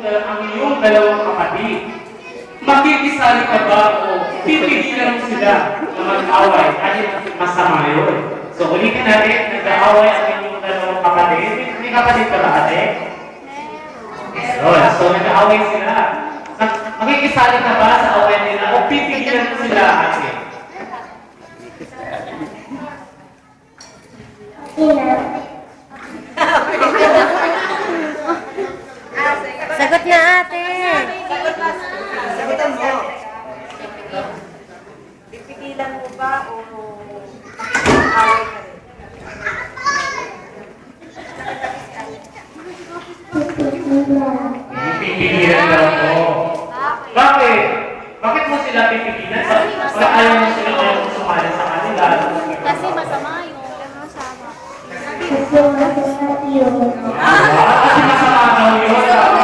iyong dalawang kapatid. Makikisali ka ba o pipigilan mo sila na mag-away kahit masama yun? So ulitin natin, nag-aaway ang inyong dalawang kapatid. May kapatid ka ba, ate? So nag-aaway sila. Makikisali ka ba sa away nila o pipigilan mo sila, ate? Sagot na ate. Sagutan mo. Pipigilan mo ba o away ka rin? Pipigilan daw po. Bakit? Bakit mo sila pipigilan? Bakit ayaw mo sila sumali sa kanila? Kasi masama yung kasama. Kasi masama daw yun.